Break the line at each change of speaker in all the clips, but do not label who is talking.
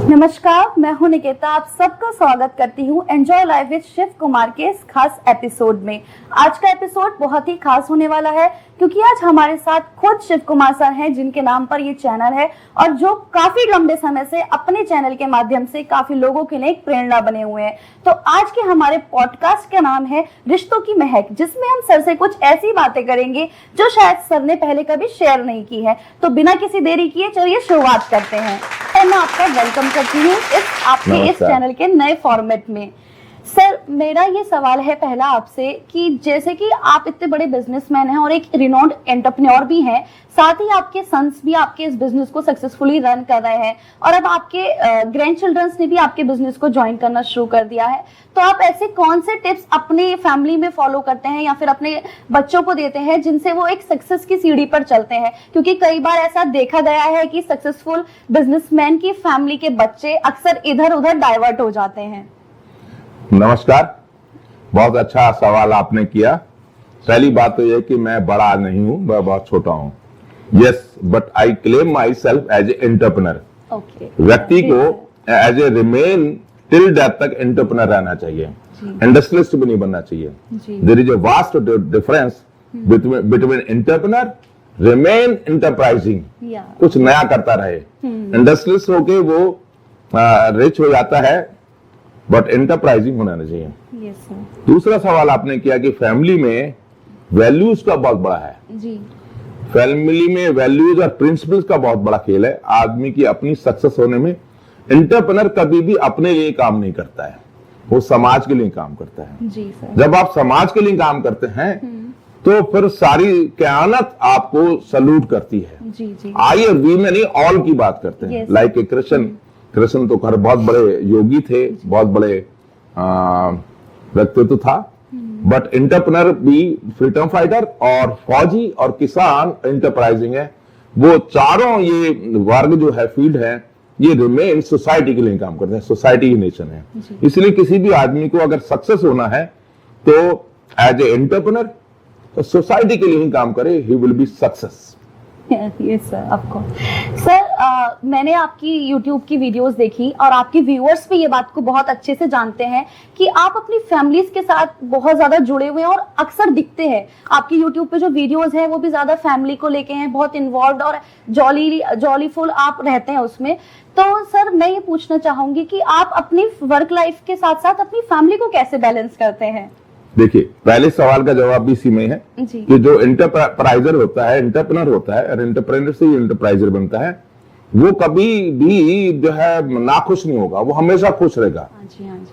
नमस्कार, मैं हूं निकिता। आप सबका स्वागत करती हूं enjoy life with Shiv Kumar के इस खास एपिसोड में। आज का एपिसोड बहुत ही खास होने वाला है क्योंकि आज हमारे साथ खुद शिव कुमार सर हैं, जिनके नाम पर ये चैनल है और जो काफी लंबे समय से अपने चैनल के माध्यम से काफी लोगों के लिए एक प्रेरणा बने हुए हैं। तो आज के हमारे पॉडकास्ट का नाम है रिश्तों की महक, जिसमें हम सर से कुछ ऐसी बातें करेंगे जो शायद सर ने पहले कभी शेयर नहीं की है। तो बिना किसी देरी किए चलिए शुरुआत करते हैं। मैं आपका वेलकम करती हूँ आपके इस चैनल के नए फॉर्मेट में। सर, मेरा ये सवाल है पहला आपसे कि जैसे कि आप इतने बड़े बिजनेसमैन हैं और एक रिनोन्ड एंटरप्रेन्योर भी हैं, साथ ही आपके सन्स भी आपके इस बिजनेस को सक्सेसफुली रन कर रहे हैं और अब आपके ग्रैंड चिल्ड्रंस ने भी आपके बिजनेस को ज्वाइन करना शुरू कर दिया है। तो आप ऐसे कौन से टिप्स अपने फैमिली में फॉलो करते हैं या फिर अपने बच्चों को देते हैं जिनसे वो एक सक्सेस की सीढ़ी पर चलते हैं? क्योंकि कई बार ऐसा देखा गया है कि सक्सेसफुल बिजनेसमैन की फैमिली के बच्चे अक्सर इधर उधर डाइवर्ट हो जाते हैं।
नमस्कार, बहुत अच्छा सवाल आपने किया। पहली बात तो यह कि मैं बड़ा नहीं हूं, मैं बहुत छोटा हूं। Yes, but I claim myself as a entrepreneur. व्यक्ति को as a remain till death तक एंटरप्रेन्योर रहना चाहिए, इंडस्ट्रियलिस्ट भी नहीं बनना चाहिए। There is a vast difference between entrepreneur, remain enterprising, कुछ नया करता रहे। इंडस्ट्रियलिस्ट होके वो रिच हो जाता है, बट एंटरप्राइजिंग होना चाहिए। दूसरा सवाल आपने किया कि फैमिली में वैल्यूज का बहुत बड़ा है जी। फैमिली में वैल्यूज और प्रिंसिपल्स का बहुत बड़ा खेल है आदमी की अपनी सक्सेस होने में। एंटरप्रेन्योर कभी भी अपने लिए काम नहीं करता है, वो समाज के लिए काम करता है जी सर। जब आप समाज के लिए काम करते हैं तो फिर सारी कायनात आपको सल्यूट करती है जी जी। आई और वी में नहीं, ऑल की बात करते हैं। लाइक ए कृष्ण तो बहुत बड़े योगी थे, बहुत बड़े व्यक्तित्व था, बट एंटरप्रेन्योर भी फ्रीडम फाइटर और फौजी और किसान एंटरप्राइजिंग है। वो चारों ये वर्ग जो है, फील्ड है, ये रिमेन सोसाइटी के लिए काम करते हैं। सोसाइटी की नेशन है, इसलिए किसी भी आदमी को अगर सक्सेस होना है तो एज ए एंटरप्रेन्योर तो सोसाइटी के लिए ही काम करे, he will be success.
Yes sir, आपको सर मैंने आपकी YouTube की वीडियोस देखी और आपके व्यूअर्स भी ये बात को बहुत अच्छे से जानते हैं कि आप अपनी फैमिलीज के साथ बहुत ज्यादा जुड़े हुए हैं और अक्सर दिखते हैं। आपकी YouTube पे जो वीडियोस हैं वो भी ज्यादा फैमिली को लेके हैं, बहुत इन्वॉल्व और जॉलीफुल आप रहते हैं उसमें। तो सर, मैं ये पूछना चाहूंगी कि आप अपनी वर्क लाइफ के साथ साथ अपनी फैमिली को कैसे बैलेंस करते हैं?
देखिए, पहले सवाल का जवाब भी इसी में है कि जो एंटरप्राइजर होता है, एंटरप्रेन्योर होता है और एंटरप्रेन्योर से ही एंटरप्राइजर बनता है, वो कभी भी जो है नाखुश नहीं होगा, वो हमेशा खुश रहेगा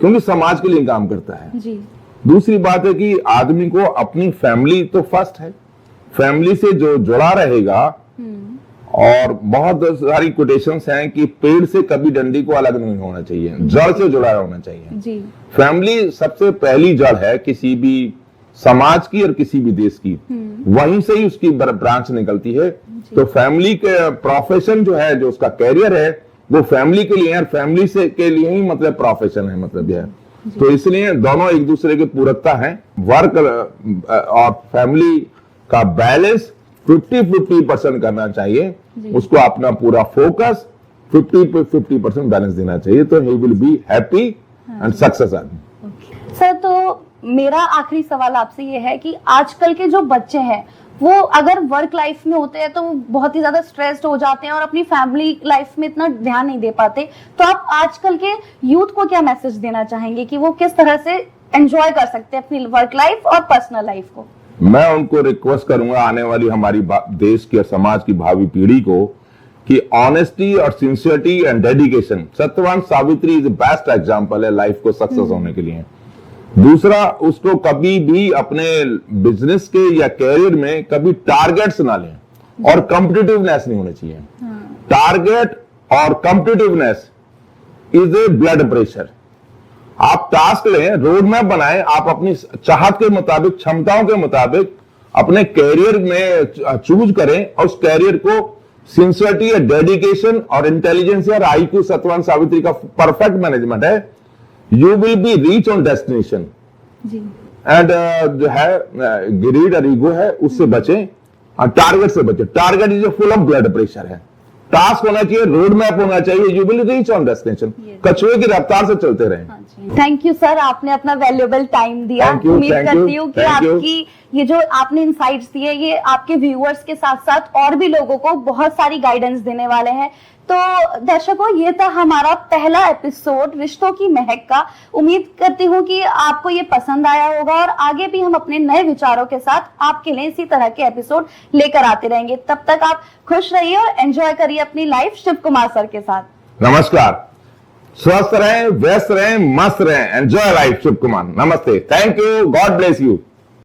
क्योंकि समाज के लिए काम करता है जी। दूसरी बात है कि आदमी को अपनी फैमिली तो फर्स्ट है, फैमिली से जो जुड़ा रहेगा। और बहुत सारी कोटेशंस हैं कि पेड़ से कभी डंडी को अलग नहीं होना चाहिए, जड़ से जुड़ा होना चाहिए जी। फैमिली सबसे पहली जड़ है किसी भी समाज की और किसी भी देश की, वहीं से ही उसकी ब्रांच निकलती है। तो फैमिली के प्रोफेशन जो है, जो उसका कैरियर है, वो फैमिली के लिए है, फैमिली से के लिए ही मतलब प्रोफेशन है, मतलब यह है। तो इसलिए दोनों एक दूसरे के पूरकता है। वर्क और फैमिली का बैलेंस 50-50% करना चाहिए, उसको अपना पूरा फोकस 50% बैलेंस देना चाहिए, तो he will be happy and success आदमी।
सर, तो मेरा आखिरी सवाल आपसे ये है कि आजकल के जो बच्चे हैं वो अगर वर्क लाइफ में होते हैं तो बहुत ही ज्यादा स्ट्रेस्ड हो जाते हैं और अपनी फैमिली लाइफ में इतना ध्यान नहीं दे पाते। तो आप आजकल के यूथ को क्या मैसेज देना चाहेंगे कि वो किस तरह से एंजॉय कर सकते हैं अपनी वर्क लाइफ और पर्सनल लाइफ को?
मैं उनको रिक्वेस्ट करूंगा, आने वाली हमारी देश की और समाज की भावी पीढ़ी को, कि ऑनेस्टी और sincerity and dedication, Satyavan Savitri is best example है लाइफ को सक्सेस होने के लिए। दूसरा, उसको कभी भी अपने बिजनेस के या कैरियर में कभी टारगेट्स ना लें और कॉम्पिटिटिवनेस नहीं होना चाहिए। टारगेट और competitiveness is a blood pressure. आप टास्क लें, रोड मैप बनाएं, आप अपनी चाहत के मुताबिक, क्षमताओं के मुताबिक अपने कैरियर में चूज करें और उस कैरियर को सिंसियरिटी या डेडिकेशन और इंटेलिजेंस और IQ, सत्यवान सावित्री का परफेक्ट मैनेजमेंट है, you will be reach on destination. And जो है ग्रीड और ईगो है, उससे बचें, टारगेट से बचें। Target is full of blood pressure है, टास्क होना चाहिए, रोड मैप होना चाहिए, you will reach on destination. कछुए की रफ्तार से चलते रहें।
थैंक यू सर, आपने अपना वैल्यूएबल टाइम दिया। उम्मीद करती हूँ कि आपकी ये जो आपने इनसाइट्स दिए ये आपके व्यूअर्स के साथ साथ और भी लोगों को बहुत सारी गाइडेंस देने वाले हैं। तो दर्शकों, ये था हमारा पहला एपिसोड रिश्तों की महक का। उम्मीद करती हूँ कि आपको ये पसंद आया होगा और आगे भी हम अपने नए विचारों के साथ आपके लिए इसी तरह के एपिसोड लेकर आते रहेंगे। तब तक आप खुश रहिए और एंजॉय करिए अपनी लाइफ शिव कुमार सर के साथ।
नमस्कार, स्वस्थ रहें, व्यस्त रहें, मस्त रहें, एंजॉय लाइफ। शिव कुमार, नमस्ते, thank you, God bless you.